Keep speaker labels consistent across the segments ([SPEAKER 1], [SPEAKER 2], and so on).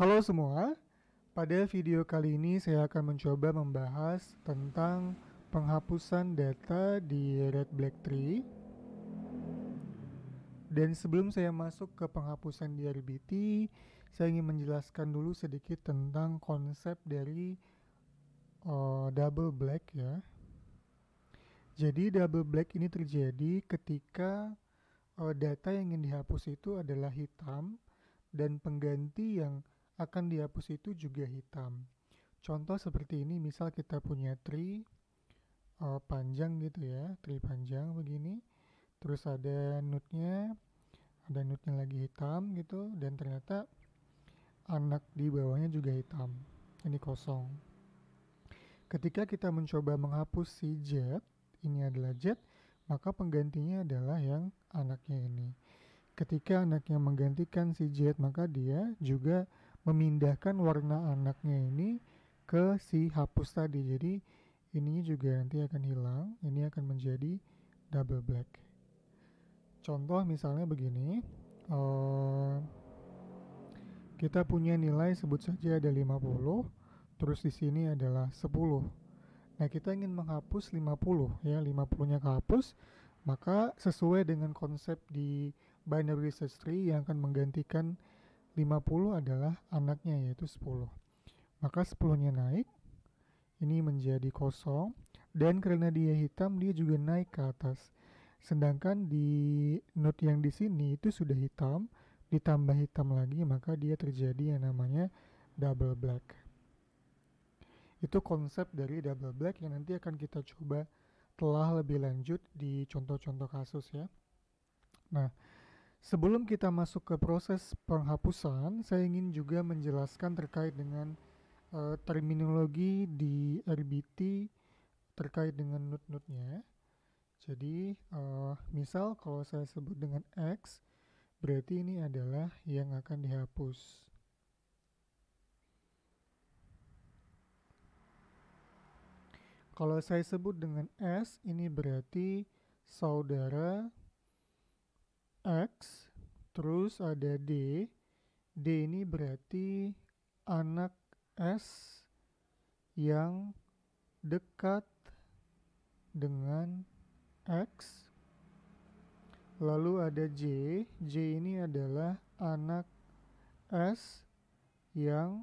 [SPEAKER 1] Halo semua, pada video kali ini saya akan mencoba membahas tentang penghapusan data di Red Black Tree. Dan sebelum saya masuk ke penghapusan di RBT, saya ingin menjelaskan dulu sedikit tentang konsep dari double black ya. Jadi double black ini terjadi ketika data yang ingin dihapus itu adalah hitam dan pengganti yang akan dihapus itu juga hitam. Contoh seperti ini, misal kita punya tree panjang gitu ya, tree panjang begini, terus ada node-nya lagi hitam gitu, dan ternyata anak di bawahnya juga hitam. Ini kosong. Ketika kita mencoba menghapus si Z, ini adalah Z, maka penggantinya adalah yang anaknya ini. Ketika anaknya menggantikan si Z, maka dia juga memindahkan warna anaknya ini ke si hapus tadi. Jadi ininya juga nanti akan hilang, ini akan menjadi double black. Contoh misalnya begini, kita punya nilai sebut saja ada 50, terus di sini adalah 10. Nah, kita ingin menghapus 50 ya, 50-nya kehapus, maka sesuai dengan konsep di binary search tree yang akan menggantikan 50 adalah anaknya yaitu 10. Maka 10-nya naik, ini menjadi kosong, dan karena dia hitam dia juga naik ke atas. Sedangkan di node yang di sini itu sudah hitam, ditambah hitam lagi, maka dia terjadi yang namanya double black. Itu konsep dari double black yang nanti akan kita coba telah lebih lanjut di contoh-contoh kasus ya. Nah, sebelum kita masuk ke proses penghapusan, saya ingin juga menjelaskan terkait dengan terminologi di RBT terkait dengan node-node-nya. Jadi, misal kalau saya sebut dengan X, berarti ini adalah yang akan dihapus. Kalau saya sebut dengan S, ini berarti saudara X, terus ada D. D ini berarti anak S yang dekat dengan X. Lalu ada J. J ini adalah anak S yang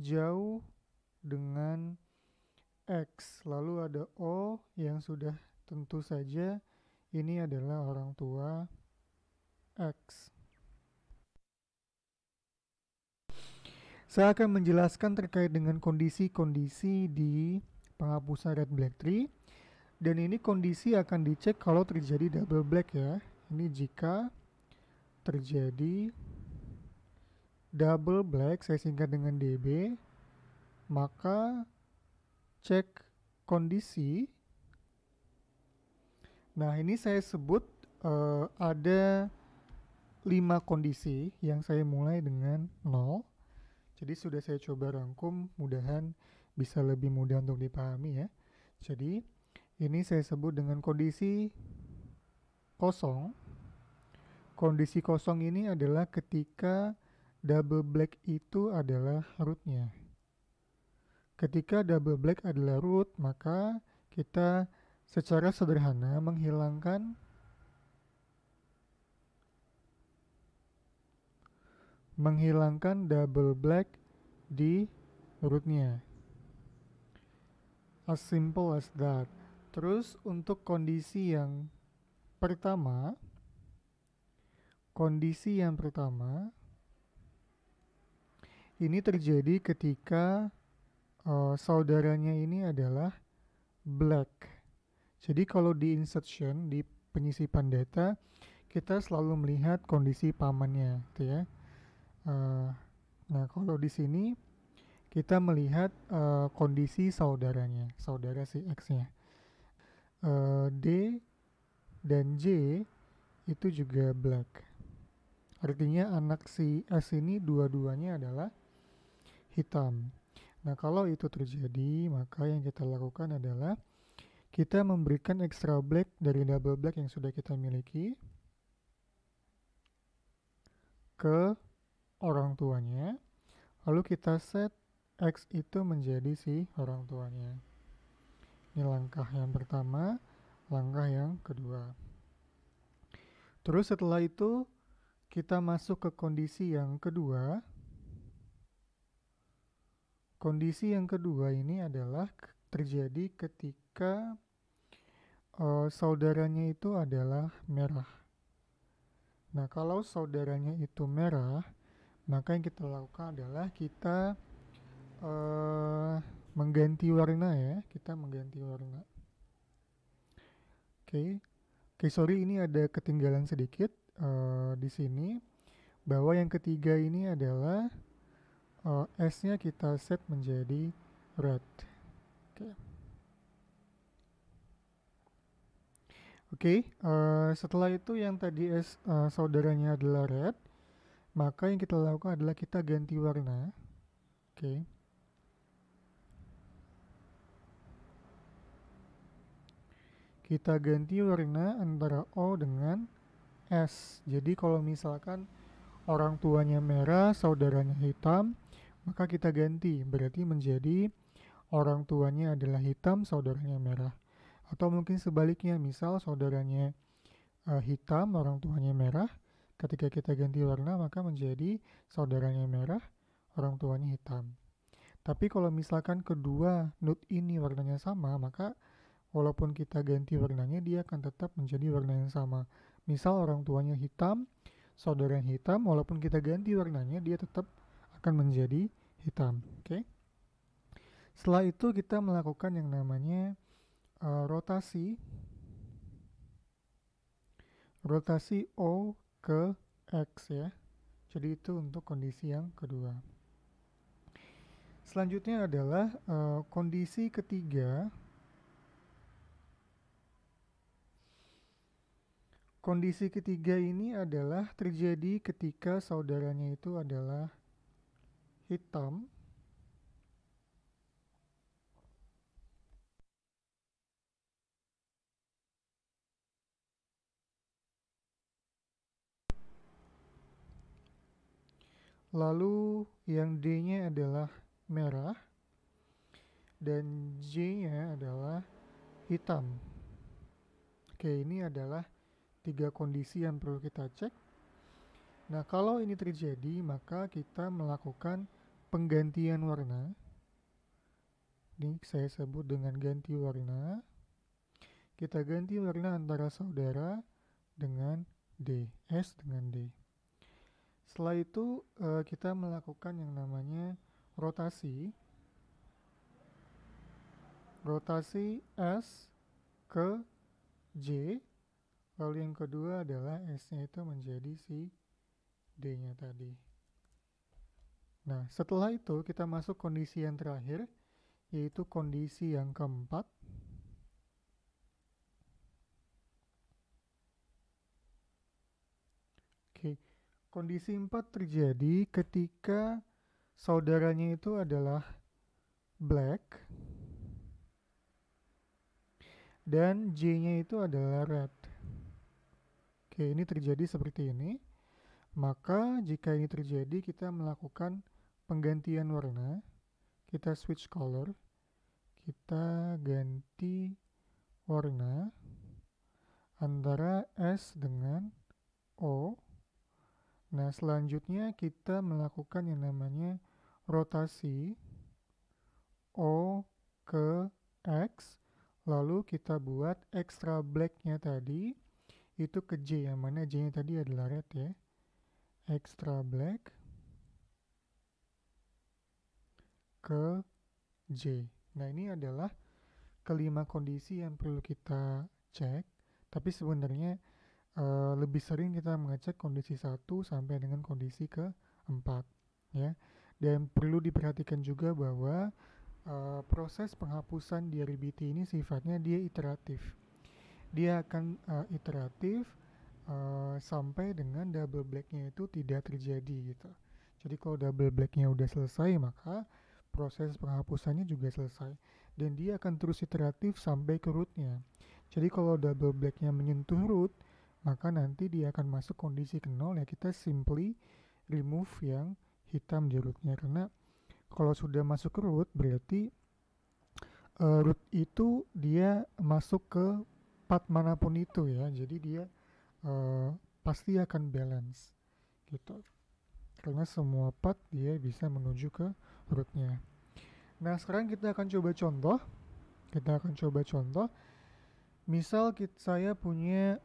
[SPEAKER 1] jauh dengan X. Lalu ada O yang sudah tentu saja ini adalah orang tua X. Saya akan menjelaskan terkait dengan kondisi-kondisi di penghapusan red black tree. Dan ini kondisi akan dicek kalau terjadi double black ya. Ini jika terjadi double black, saya singkat dengan DB, maka cek kondisi. Nah, ini saya sebut ada 5 kondisi yang saya mulai dengan 0. Jadi sudah saya coba rangkum, mudahan bisa lebih mudah untuk dipahami ya. Jadi ini saya sebut dengan kondisi kosong. Kondisi kosong ini adalah ketika double black itu adalah rootnya. Ketika double black adalah root, maka kita secara sederhana menghilangkan double black di rootnya. As simple as that. Terus untuk kondisi yang pertama, ini terjadi ketika saudaranya ini adalah black. Jadi kalau di insertion, di penyisipan data, kita selalu melihat kondisi pamannya, gitu ya. Nah, kalau di sini kita melihat kondisi saudaranya, saudara si X-nya. D dan J itu juga black. Artinya anak si S ini dua-duanya adalah hitam. Nah, kalau itu terjadi, maka yang kita lakukan adalah kita memberikan extra black dari double black yang sudah kita miliki ke orang tuanya. lalu kita set X itu menjadi si orang tuanya. Ini langkah yang pertama, langkah yang kedua. Terus setelah itu kita masuk ke kondisi yang kedua. Kondisi yang kedua ini adalah terjadi ketika saudaranya itu adalah merah. Nah, kalau saudaranya itu merah, maka yang kita lakukan adalah kita mengganti warna ya. Kita mengganti warna. Oke, sorry ini ada ketinggalan sedikit di sini. Bahwa yang ketiga ini adalah S-nya kita set menjadi red. Oke, setelah itu yang tadi saudaranya adalah red, maka yang kita lakukan adalah kita ganti warna. Oke. Kita ganti warna antara O dengan S. Jadi kalau misalkan orang tuanya merah, saudaranya hitam, maka kita ganti. Berarti menjadi orang tuanya adalah hitam, saudaranya merah. Atau mungkin sebaliknya, misal saudaranya hitam, orang tuanya merah. Ketika kita ganti warna, maka menjadi saudaranya merah, orang tuanya hitam. Tapi kalau misalkan kedua node ini warnanya sama, maka walaupun kita ganti warnanya, dia akan tetap menjadi warna yang sama. Misal orang tuanya hitam, saudaranya hitam, walaupun kita ganti warnanya, dia tetap akan menjadi hitam. Oke. Setelah itu kita melakukan yang namanya rotasi O ke X ya. Jadi itu untuk kondisi yang kedua. Selanjutnya adalah kondisi ketiga. Kondisi ketiga ini adalah terjadi ketika saudaranya itu adalah hitam. Lalu yang D-nya adalah merah dan J-nya adalah hitam. Oke, ini adalah 3 kondisi yang perlu kita cek. Nah, kalau ini terjadi, maka kita melakukan penggantian warna. Ini saya sebut dengan ganti warna. Kita ganti warna antara saudara dengan D, S dengan D. Setelah itu kita melakukan yang namanya rotasi S ke J, lalu yang kedua adalah S-nya itu menjadi si D-nya tadi. Nah, setelah itu kita masuk kondisi yang terakhir, yaitu kondisi yang keempat. Oke, kondisi 4 terjadi ketika saudaranya itu adalah black dan J-nya itu adalah red. Oke, ini terjadi seperti ini. Maka jika ini terjadi, kita melakukan penggantian warna. Kita switch color. Kita ganti warna antara S dengan O. Nah, selanjutnya kita melakukan yang namanya rotasi O ke X. Lalu kita buat extra black-nya tadi itu ke J, yang mana J-nya tadi adalah red ya. Extra black ke J. Nah, ini adalah kelima kondisi yang perlu kita cek. Tapi sebenarnya lebih sering kita mengecek kondisi 1 sampai dengan kondisi ke-4 ya. Dan perlu diperhatikan juga bahwa proses penghapusan di RBT ini sifatnya dia iteratif. Dia akan iteratif sampai dengan double black-nya itu tidak terjadi gitu. Jadi kalau double black-nya udah selesai, maka proses penghapusannya juga selesai. Dan dia akan terus iteratif sampai ke root-nya. Jadi kalau double black-nya menyentuh root, maka nanti dia akan masuk kondisi ke 0 ya, kita simply remove yang hitam di rootnya, karena kalau sudah masuk ke root berarti root itu dia masuk ke path manapun itu ya, jadi dia pasti akan balance gitu, karena semua path dia bisa menuju ke rootnya. Nah sekarang kita akan coba contoh. Misal saya punya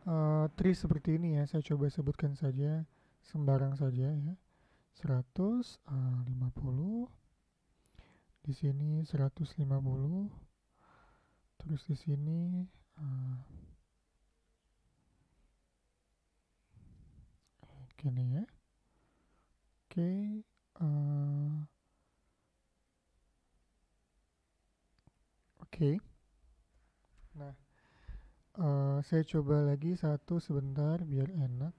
[SPEAKER 1] tree seperti ini ya, saya coba sebutkan saja sembarang saja ya. 150, di sini 150, terus di sini gini ya. Oke, oke. Nah, saya coba lagi satu sebentar biar enak.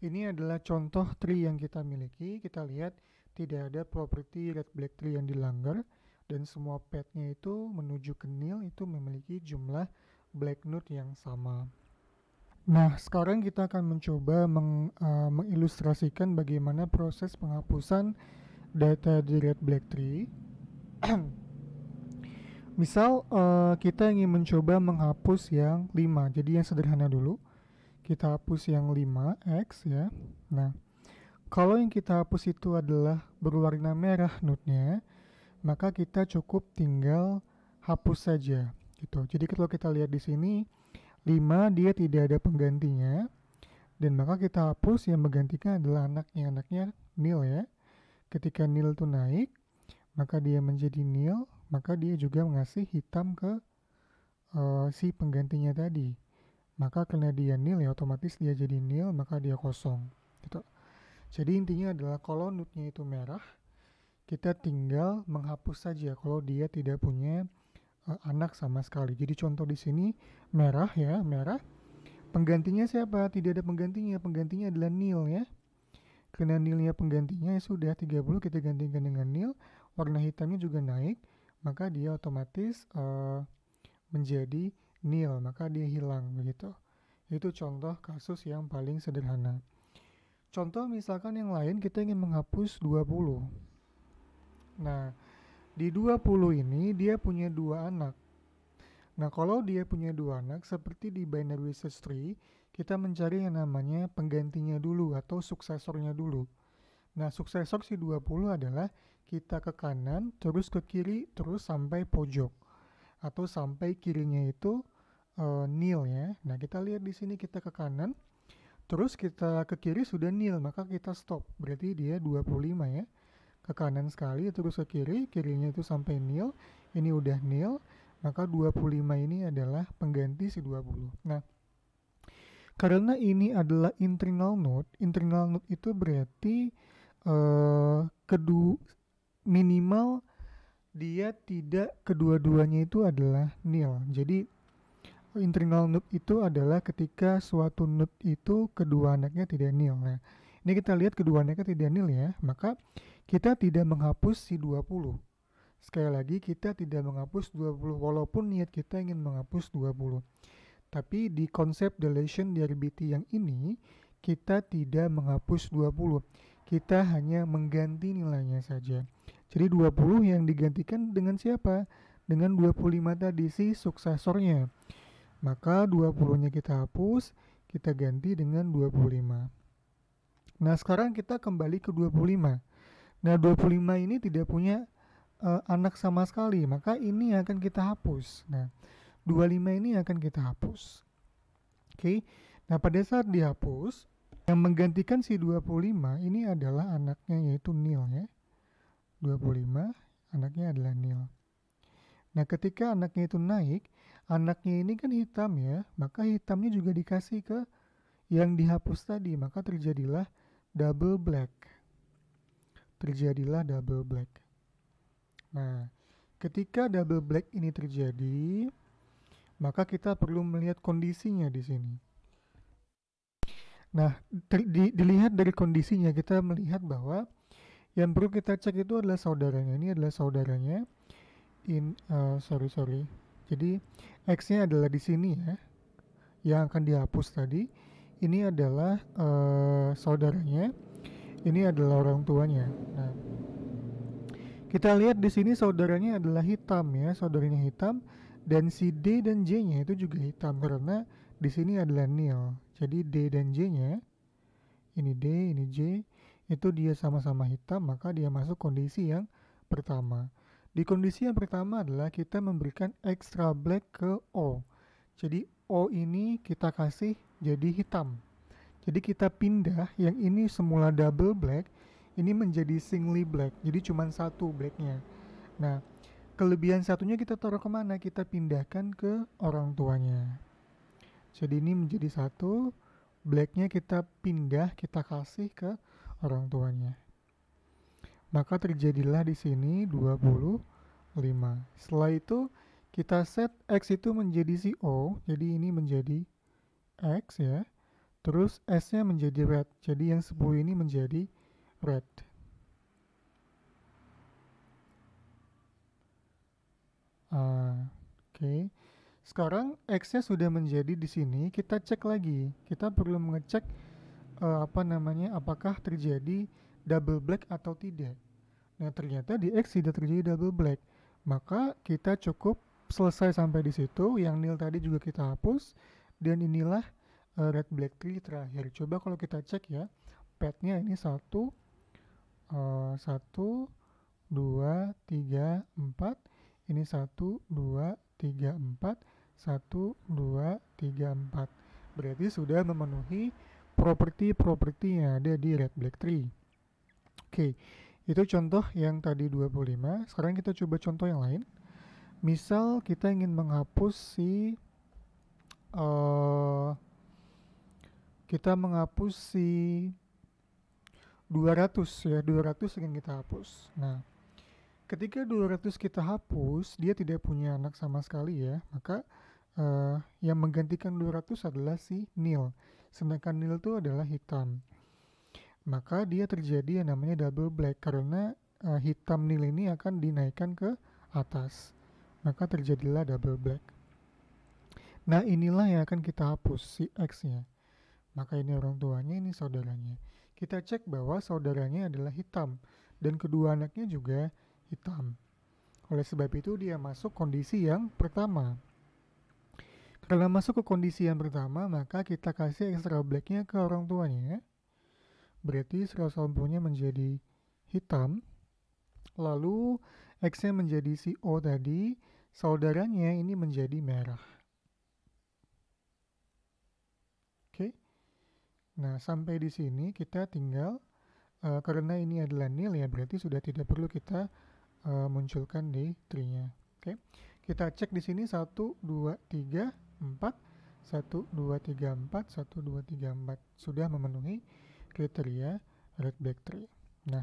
[SPEAKER 1] Ini adalah contoh tree yang kita miliki. Kita lihat tidak ada properti red black tree yang dilanggar, dan semua path-nya itu menuju ke nil itu memiliki jumlah black node yang sama. Nah, sekarang kita akan mencoba mengilustrasikan bagaimana proses penghapusan data di red black tree. Misal kita ingin mencoba menghapus yang 5, jadi yang sederhana dulu. Kita hapus yang 5x ya. Nah, kalau yang kita hapus itu adalah berwarna merah node-nya, maka kita cukup tinggal hapus saja gitu. Jadi kalau kita lihat di sini 5 dia tidak ada penggantinya, dan maka kita hapus yang menggantikan adalah anaknya nil ya. Ketika nil itu naik, maka dia menjadi nil, maka dia juga mengasih hitam ke si penggantinya tadi. Maka karena dia nil ya otomatis dia jadi nil, maka dia kosong gitu. Jadi intinya adalah kalau node-nya itu merah, kita tinggal menghapus saja kalau dia tidak punya anak sama sekali. Jadi contoh di sini merah ya, merah. Penggantinya siapa? Tidak ada penggantinya. Penggantinya adalah nil ya. Karena nilnya penggantinya ya sudah 30 kita gantikan dengan nil, warna hitamnya juga naik, maka dia otomatis menjadi nil, maka dia hilang begitu. Itu contoh kasus yang paling sederhana. Contoh misalkan yang lain kita ingin menghapus 20. Nah, di 20 ini dia punya 2 anak. Nah, kalau dia punya 2 anak, seperti di binary search tree, kita mencari yang namanya penggantinya dulu atau suksesornya dulu. Nah, suksesor si 20 adalah kita ke kanan, terus ke kiri, terus sampai pojok. Atau sampai kirinya itu nil ya. Nah, kita lihat di sini kita ke kanan, terus kita ke kiri sudah nil, maka kita stop. Berarti dia 25 ya. Ke kanan sekali terus ke kiri, kirinya itu sampai nil, ini udah nil, maka 25 ini adalah pengganti si 20. Nah, karena ini adalah internal node itu berarti minimal dia tidak kedua-duanya itu adalah nil. Jadi internal node itu adalah ketika suatu node itu kedua anaknya tidak nil. Nah, ini kita lihat kedua anaknya tidak nil ya, maka kita tidak menghapus si 20. Sekali lagi kita tidak menghapus 20 walaupun niat kita ingin menghapus 20. Tapi di konsep deletion dari BT yang ini kita tidak menghapus 20. Kita hanya mengganti nilainya saja. Jadi 20 yang digantikan dengan siapa? Dengan 25 tadi si suksesornya. Maka 20-nya kita hapus, kita ganti dengan 25. Nah, sekarang kita kembali ke 25. Nah, 25 ini tidak punya anak sama sekali, maka ini akan kita hapus. Nah, 25 ini akan kita hapus. Oke. Nah, pada saat dihapus, yang menggantikan si 25 ini adalah anaknya yaitu nil ya. 25 anaknya adalah nil. Nah, ketika anaknya itu naik, anaknya ini kan hitam ya, maka hitamnya juga dikasih ke yang dihapus tadi, maka terjadilah double black. Nah, ketika double black ini terjadi, maka kita perlu melihat kondisinya di sini. Nah, dilihat dari kondisinya, kita melihat bahwa yang perlu kita cek itu adalah saudaranya. Ini adalah saudaranya. Jadi X-nya adalah di sini ya, yang akan dihapus tadi. Ini adalah saudaranya. ini adalah orang tuanya. Nah, kita lihat di sini saudaranya adalah hitam ya, saudaranya hitam, dan si D dan J-nya itu juga hitam karena di sini adalah nil. Jadi D dan J-nya, ini D, ini J, itu dia sama-sama hitam, maka dia masuk kondisi yang pertama. Di kondisi yang pertama adalah kita memberikan extra black ke O. Jadi O ini kita kasih jadi hitam. Jadi kita pindah yang ini semula double black, ini menjadi singly black. Jadi cuma satu blacknya. Nah, kelebihan satunya kita taruh kemana? Kita pindahkan ke orang tuanya. Jadi ini menjadi satu, blacknya kita pindah, kita kasih ke orang tuanya. Maka terjadilah di sini 25. Setelah itu kita set X itu menjadi si O, jadi ini menjadi X ya. Terus S-nya menjadi red, jadi yang 10 ini menjadi red. Oke. Sekarang X-nya sudah menjadi di sini, kita cek lagi. Kita perlu mengecek apakah terjadi double black atau tidak. Nah, ternyata di X tidak terjadi double black. Maka kita cukup selesai sampai di situ. Yang nil tadi juga kita hapus, dan inilah red black tree terakhir. Coba kalau kita cek ya, path-nya ini 1 2 3 4. Ini 1 2 3 4, 1 2 3 4. Berarti sudah memenuhi properti-properti yang ada di red black tree. Oke, itu contoh yang tadi 25. Sekarang kita coba contoh yang lain. Misal kita ingin menghapus si kita menghapus si 200 ya, 200 ingin kita hapus. Nah, ketika 200 kita hapus, dia tidak punya anak sama sekali ya, maka yang menggantikan 200 adalah si nil. Sedangkan nil itu adalah hitam. Maka dia terjadi yang namanya double black karena hitam nil ini akan dinaikkan ke atas. Maka terjadilah double black. Nah, inilah yang akan kita hapus si X-nya. Maka ini orang tuanya, ini saudaranya. Kita cek bahwa saudaranya adalah hitam dan kedua anaknya juga hitam. Oleh sebab itu dia masuk kondisi yang pertama. Karena masuk ke kondisi yang pertama, maka kita kasih extra blacknya ke orang tuanya. Berarti 180-nya menjadi hitam. Lalu X-nya menjadi si O tadi, saudaranya ini menjadi merah. Oke. Nah, sampai di sini kita tinggal karena ini adalah nil ya, berarti sudah tidak perlu kita munculkan di tree-nya. Oke. Kita cek di sini 1 2 3 4, 1 2 3 4, 1 2 3 4 sudah memenuhi kriteria red black tree. Nah,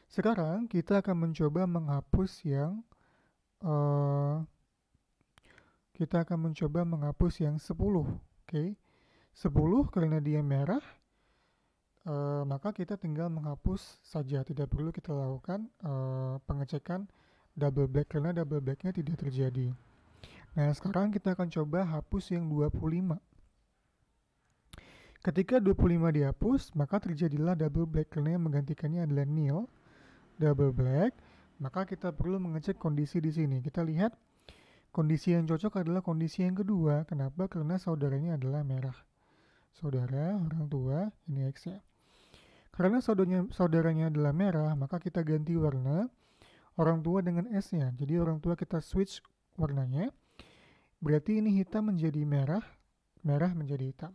[SPEAKER 1] sekarang kita akan mencoba menghapus yang 10. Oke. 10 karena dia merah, maka kita tinggal menghapus saja, tidak perlu kita lakukan pengecekan double black karena double blacknya tidak terjadi. Nah, sekarang kita akan coba hapus yang 25. Ketika 25 dihapus, maka terjadilah double black karena yang menggantikannya adalah nil, double black. Maka kita perlu mengecek kondisi di sini. Kita lihat kondisi yang cocok adalah kondisi yang kedua. Kenapa? Karena saudaranya adalah merah. Saudara, orang tua, ini X-nya. Karena saudaranya adalah merah, maka kita ganti warna orang tua dengan S-nya. Jadi orang tua kita switch warnanya. Berarti ini hitam menjadi merah, merah menjadi hitam.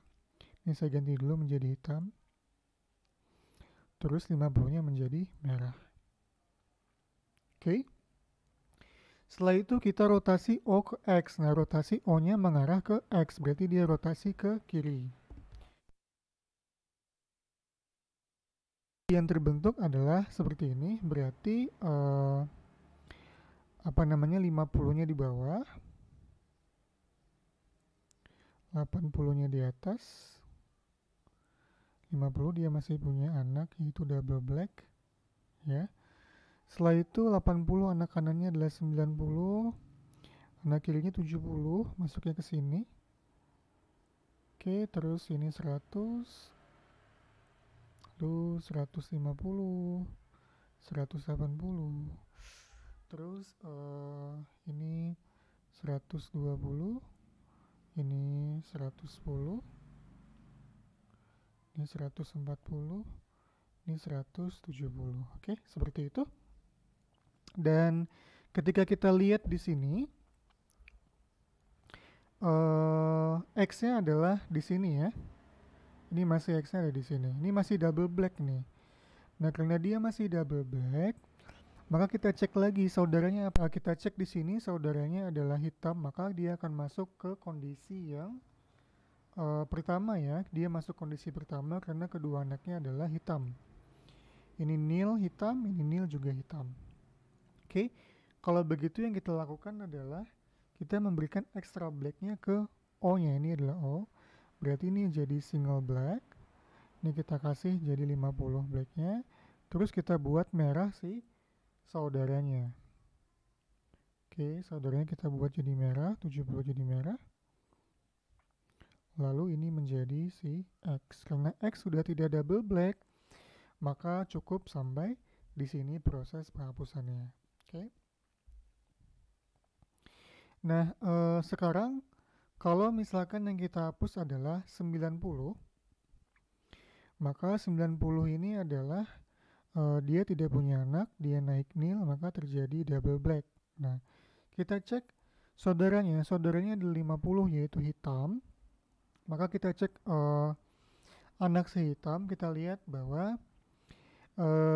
[SPEAKER 1] Ini saya ganti dulu menjadi hitam. Terus 50-nya menjadi merah. Oke. Setelah itu kita rotasi O ke X. Nah, rotasi O-nya mengarah ke X, berarti dia rotasi ke kiri. Yang terbentuk adalah seperti ini, berarti 50-nya di bawah, 80-nya di atas, 50 dia masih punya anak yaitu double black ya. Setelah itu 80 anak kanannya adalah 90, anak kirinya 70, masuknya ke sini. Oke, terus ini 100, lalu 150, 180, terus ini 120, ini 110, ini 140, ini 170. Oke, seperti itu. Dan ketika kita lihat di sini, X-nya adalah di sini ya. Ini masih X-nya ada di sini. Ini masih double black nih. Nah, karena dia masih double black, maka kita cek lagi saudaranya apa. Kita cek di sini saudaranya adalah hitam, maka dia akan masuk ke kondisi yang pertama ya. Dia masuk kondisi pertama karena kedua anaknya adalah hitam. Ini nil hitam, ini nil juga hitam. Oke, kalau begitu yang kita lakukan adalah kita memberikan extra blacknya ke O-nya. Ini adalah O. Berarti ini jadi single black. Ini kita kasih jadi 50 blacknya. Terus kita buat merah si saudaranya. Oke, saudaranya kita buat jadi merah, 70 jadi merah. Lalu ini menjadi si X. Karena X sudah tidak double black, maka cukup sampai di sini proses penghapusannya. Oke. Nah, sekarang kalau misalkan yang kita hapus adalah 90, maka 90 ini adalah dia tidak punya anak, dia naik nil, maka terjadi double black. Nah, kita cek saudaranya ada 50 yaitu hitam. Maka kita cek anak si hitam, kita lihat bahwa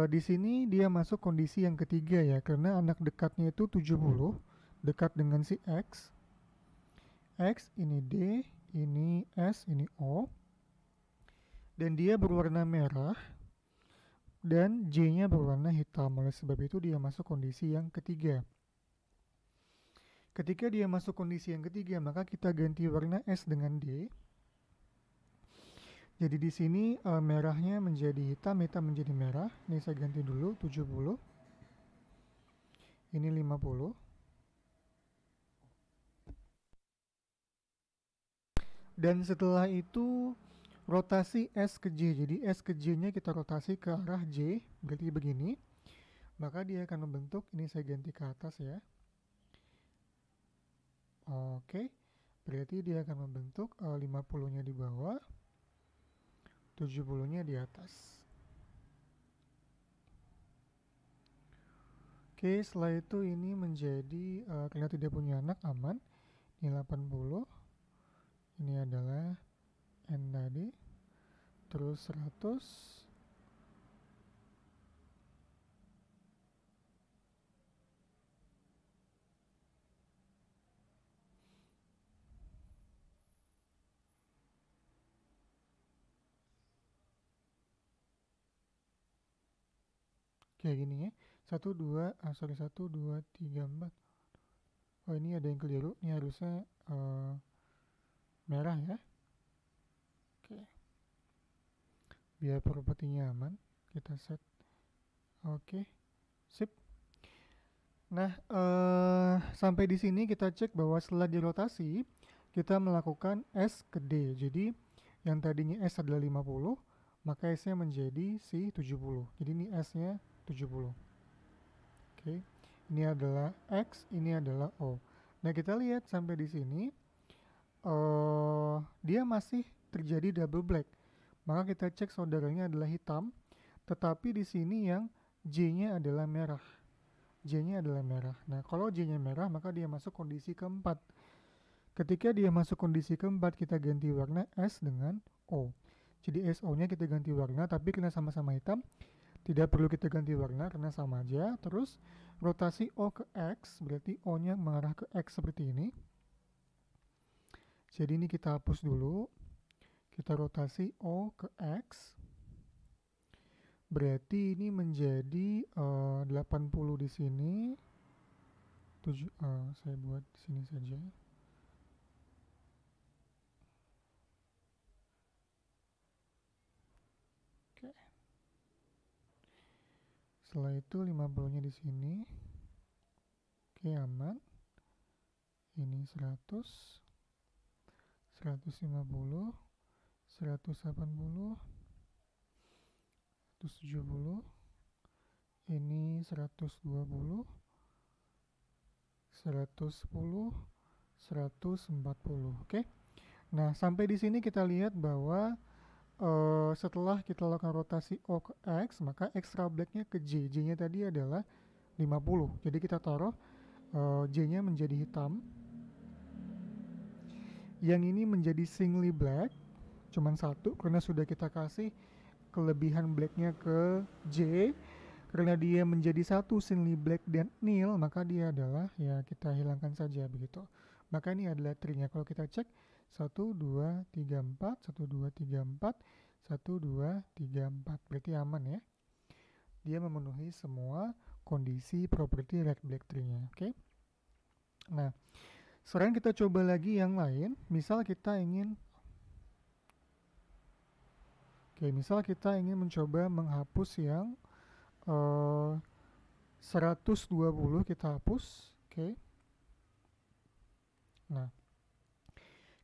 [SPEAKER 1] di sini dia masuk kondisi yang ketiga ya, karena anak dekatnya itu 70, dekat dengan si X. X, ini D, ini S, ini O. Dan dia berwarna merah dan J-nya berwarna hitam. Oleh sebab itu dia masuk kondisi yang ketiga. Ketika dia masuk kondisi yang ketiga, maka kita ganti warna S dengan D. Jadi di sini merahnya menjadi hitam, hitam menjadi merah. Ini saya ganti dulu 70. Ini 50. Dan setelah itu rotasi S ke J. Jadi S ke J-nya kita rotasi ke arah J, berarti begini. Maka dia akan membentuk, ini saya ganti ke atas ya. Oke, berarti dia akan membentuk 50-nya di bawah, 70-nya di atas. Oke, setelah itu ini menjadi karena tidak punya anak, aman. Ini 80. Ini adalah N tadi. Terus 100. Kayak gini ya. 1, 2, 1, 2, 3, 4. Oh, ini ada yang keliru. Ini harusnya merah ya. Oke. Biar propertinya aman, kita set. Oke. Sip. Nah, sampai di sini kita cek bahwa setelah dirotasi, kita melakukan S ke D. Jadi, yang tadinya S adalah 50, maka S-nya menjadi si 70. Jadi ini S-nya 70. Oke. Ini adalah X, ini adalah O. Nah, kita lihat sampai di sini dia masih terjadi double black. Maka kita cek saudaranya adalah hitam, tetapi di sini yang J-nya adalah merah. J-nya adalah merah. Nah, kalau J-nya merah, maka dia masuk kondisi keempat. Ketika dia masuk kondisi keempat, kita ganti warna S dengan O. Jadi SO-nya kita ganti warna, tapi karena sama-sama hitam, tidak perlu kita ganti warna karena sama aja. Terus rotasi O ke X, berarti O-nya mengarah ke X seperti ini. Jadi ini kita hapus dulu. Kita rotasi O ke X. Berarti ini menjadi 80 di sini. Saya buat di sini saja. Oke. Setelah itu 50-nya di sini. Oke, aman. Ini 100, 150, 180, 170, ini 120, 110, 140. Oke. Nah, sampai di sini kita lihat bahwa setelah kita lakukan rotasi O ke X, maka extra blacknya ke J. J-nya tadi adalah 50. Jadi kita taruh J-nya menjadi hitam. Yang ini menjadi singly black, cuman satu karena sudah kita kasih kelebihan blacknya ke J. Karena dia menjadi satu singly black dan nil, maka dia adalah, ya kita hilangkan saja begitu. Maka ini adalah tree-nya. Kalau kita cek 1, 2, 3, 4, 1, 2, 3, 4, 1, 2, 3, 4. Berarti aman ya. Dia memenuhi semua kondisi properti red black tree-nya. Oke. Nah, sekarang kita coba lagi yang lain. Misal kita ingin mencoba menghapus yang 120 kita hapus. Oke. Nah,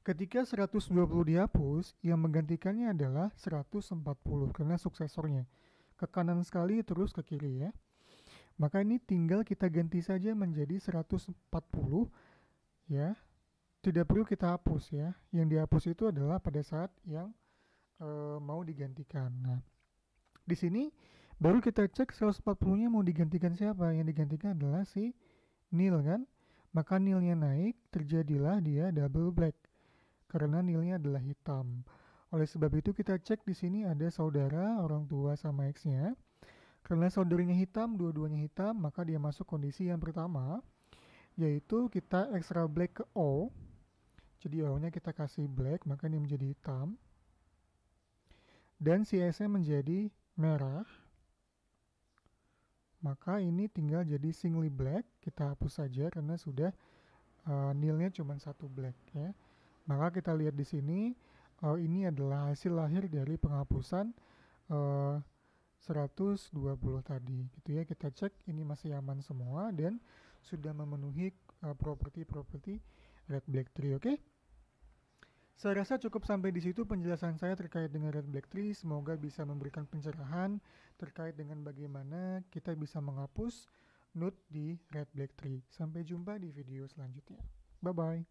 [SPEAKER 1] ketika 120 dihapus, yang menggantikannya adalah 140 karena suksesornya. Ke kanan sekali terus ke kiri ya. Maka ini tinggal kita ganti saja menjadi 140 ya. Tidak perlu kita hapus ya. Yang dihapus itu adalah pada saat yang mau digantikan. Nah, di sini baru kita cek 140-nya mau digantikan siapa. Yang digantikan adalah si nil kan. Maka nilnya naik, terjadilah dia double black karena nilnya adalah hitam. Oleh sebab itu kita cek di sini ada saudara, orang tua sama X-nya. Karena saudaranya hitam, dua-duanya hitam, maka dia masuk kondisi yang pertama, yaitu kita extra black ke O. Jadi O-nya kita kasih black, maka ini menjadi hitam. Dan si S-nya menjadi merah. Maka ini tinggal jadi singly black, kita hapus saja karena sudah nilnya cuma satu black ya. Maka kita lihat di sini ini adalah hasil lahir dari penghapusan 120 tadi gitu ya. Kita cek ini masih aman semua dan sudah memenuhi properti-properti red black tree. Oke. Saya rasa cukup sampai di situ penjelasan saya terkait dengan red black tree. Semoga bisa memberikan pencerahan terkait dengan bagaimana kita bisa menghapus node di red black tree. Sampai jumpa di video selanjutnya. Bye bye.